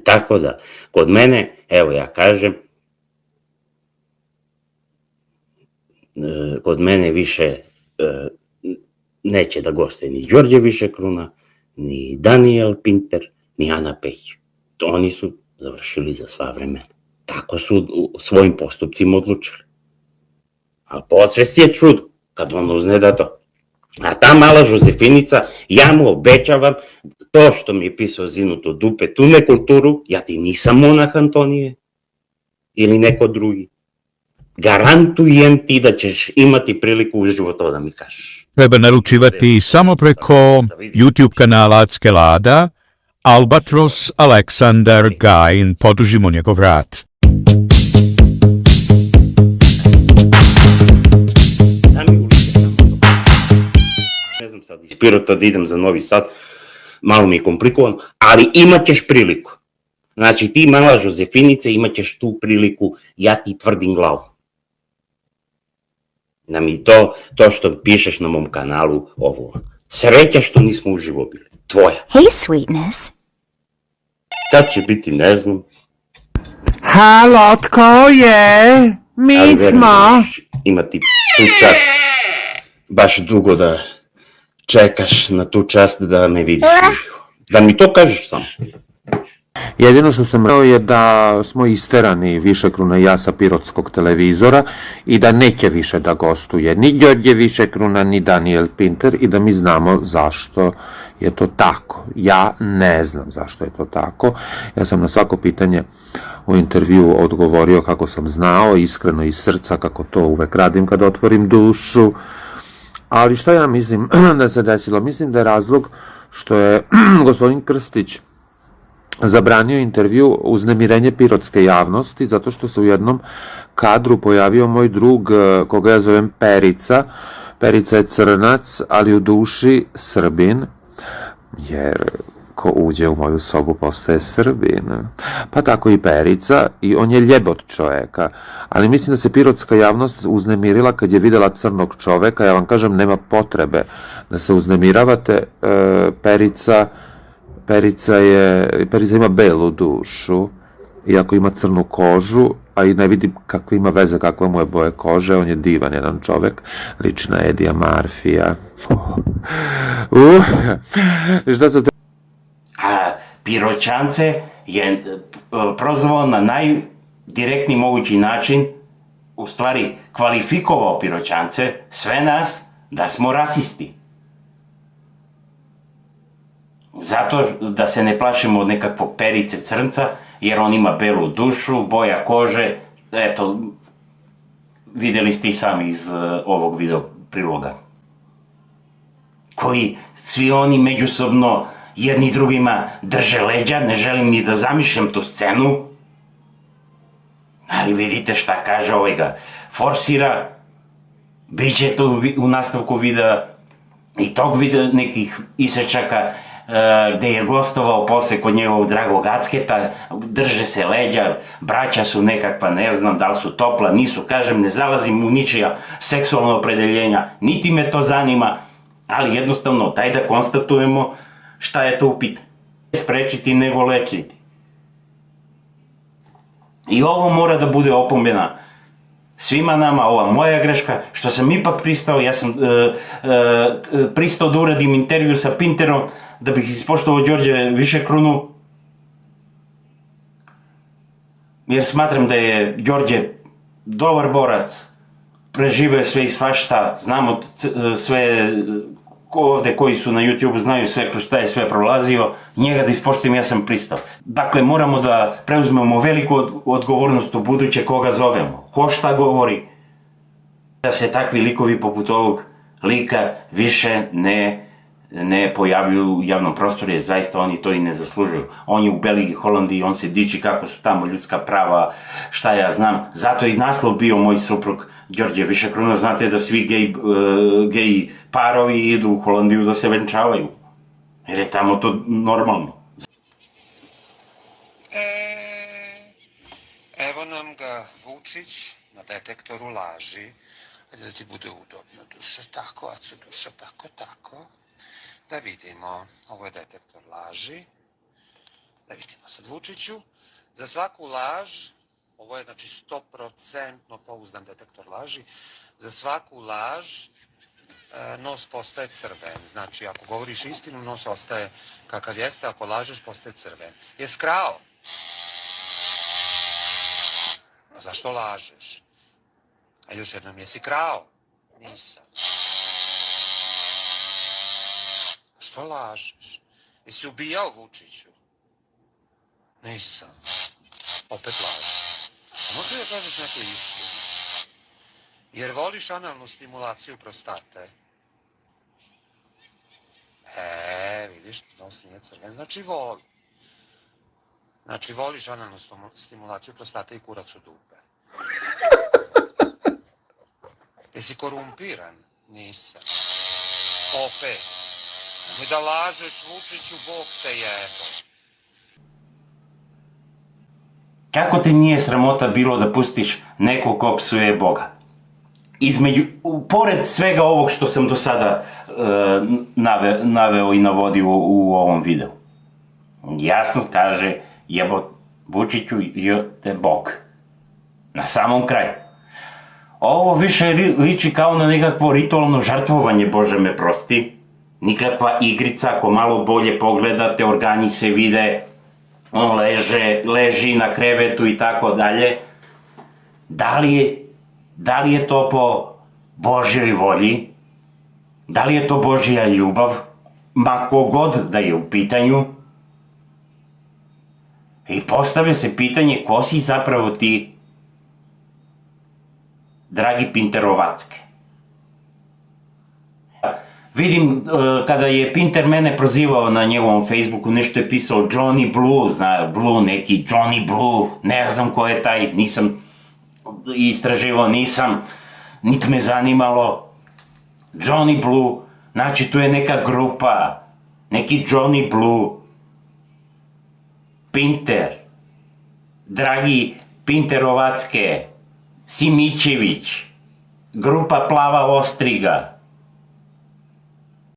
Tako da, kod mene, evo ja kažem, kod mene više neće da gostuje ni Đorđe Višekruna, ni Daniel Pinter, ni Ana Pejić. Oni su završili za sva vremena. Tako su u svojim postupcima odlučili. Ali podsvesti je čudo kad on uzne da to. A ta mala Žozefinica, ja mu obećavam, to što mi je pisao Zinuto dupe, tu nekulturu, ja ti nisam monah Antonije ili neko drugi. Garantujem ti da ćeš imati priliku uživo to da mi kažeš. Treba naručivati samo preko YouTube kanala Acke Lada, Albatros Aleksandar Gajin, podužimo njegov rad. Ne znam sad iz Pirota da idem za Novi Sad, malo mi je komplikovano, ali imat ćeš priliku. Znači ti mala Žozefinice imat ćeš tu priliku, ja ti tvrdim glavu. Nam i to što pišeš na mom kanalu, ovo. Sreća što nismo uživo bili. Tvoja. Hey, sweetness. Kad će biti, ne znam. Halo, tko je? Mi smo. Imati tu čast, baš dugo da čekaš na tu čast da me vidiš uživo. Da mi to kažeš samo. Jedino što sam rekao je da smo isterani Višekruna i ja sa pirotskog televizora i da neće više da gostuje ni Đorđe Višekruna ni Daniel Pinter i da mi znamo zašto je to tako. Ja ne znam zašto je to tako. Ja sam na svako pitanje u intervju odgovorio kako sam znao, iskreno iz srca, kako to uvek radim kad otvorim dušu. Ali šta ja mislim da se desilo? Mislim da je razlog što je gospodin Krstić zabranio intervju uznemirenje pirotske javnosti, zato što se u jednom kadru pojavio moj drug, koga ja zovem Perica. Perica je crnac, ali u duši Srbin, jer ko uđe u moju sobu postaje Srbin. Pa tako i Perica, i on je ljebot čoveka. Ali mislim da se pirotska javnost uznemirila kad je videla crnog čoveka. Ja vam kažem, nema potrebe da se uznemiravate. Perica ima belu dušu, iako ima crnu kožu, a i ne vidim kakva ima veze, kakva mu je boje kože, on je divan jedan čovek, lična Edija Marfija. Šta sam te... A Piroćance je prozvao na najdirektniji mogući način, u stvari kvalifikovao Piroćance, sve nas, da smo rasisti. Zato da se ne plašimo od nekakvog Perice crnca, jer on ima belu dušu, boja kože, eto, videli ste i sami iz ovog video priloga. Koji svi oni međusobno jedni drugima drže leđa, ne želim ni da zamišljam tu scenu, ali vidite šta kaže ovaj ga forsira, bit će tu u nastavku videa i tog videa nekih isečaka gde je gostovao posle kod njegovog dragog Acketa, drže se leđa, braća su nekakva, ne znam da li su topla, nisu, kažem, ne zalazim u ničija seksualna opredeljenja, niti me to zanima, ali jednostavno, daj da konstatujemo šta je to u pitanju. Sprečiti nego lečiti. I ovo mora da bude opomena svima nama, ova moja greška, što sam ipak pristao, ja sam pristao da uradim intervju sa Pinterom, da bih ispoštovao Đorđe Višekrunu, jer smatram da je Đorđe dobar borac, preživeo sve i svašta, znamo sve, ovde koji su na YouTube znaju sve kroz šta je sve prolazio, njega da ispoštujem, ja sam pristao. Dakle, moramo da preuzmemo veliku odgovornost u buduće koga zovemo, ko šta govori, da se takvi likovi poput ovog lika više ne pojavljuju u javnom prostoru, jer zaista oni to i ne zaslužuju. On je u Belgiji, Holandiji, on se diči kako su tamo ljudska prava, šta ja znam. Zato je i naslov bio moj suprug Đorđe Višekruna. Znate da svi gej parovi idu u Holandiju da se venčavaju, jer je tamo to normalno. Evo nam ga Vučić na detektoru laži. Ajde da ti bude udobno, duša, tako, Aco, duša, tako. Da vidimo, ovo je detektor laži. Da vidimo sad, Vučiću, za svaku laž, ovo je znači 100% pouzdan detektor laži, za svaku laž nos postaje crven. Znači, ako govoriš istinu, nos ostaje kakav jeste, ako lažeš, postaje crven. Jesi krao? A zašto lažeš? A još jednom, jesi krao? Nisam. Što lažeš? Jesi ubijao Vučiću? Nisam. Opet lažeš. A može da kažeš neku istinu? Jer voliš analnu stimulaciju prostate? Vidiš, nos nije crven, znači voli. Znači voliš analnu stimulaciju prostate i kurac u dupe. Jesi korumpiran? Nisam. Opet. Ne da lažeš, Vučiću, Bog te jebo. Kako te nije sramota bilo da pustiš nekog ko psuje Boga? Pored svega ovog što sam do sada naveo i navodio u ovom videu. Jasno kaže, jebo Vučiću, te Bog. Na samom kraju. Ovo više liči kao na nekakvo ritualno žrtvovanje, Bože me prosti. Nikakva igrica, ako malo bolje pogledate, organi se vide, on leži na krevetu i tako dalje. Da li je to po Božjoj volji? Da li je to Božja ljubav? Ma kogod da je u pitanju. I postavlja se pitanje, ko si zapravo ti, dragi Pinterovacke? Vidim, kada je Pinter mene prozivao na njegovom Facebooku, nešto je pisao Johnny Blue, Blue neki, Johnny Blue, ne znam ko je taj, nisam istraživao, niti me zanimalo. Johnny Blue, znači tu je neka grupa, neki Johnny Blue. Pinter, dragi Pinterovacke, Simićević, grupa Plava Ostriga,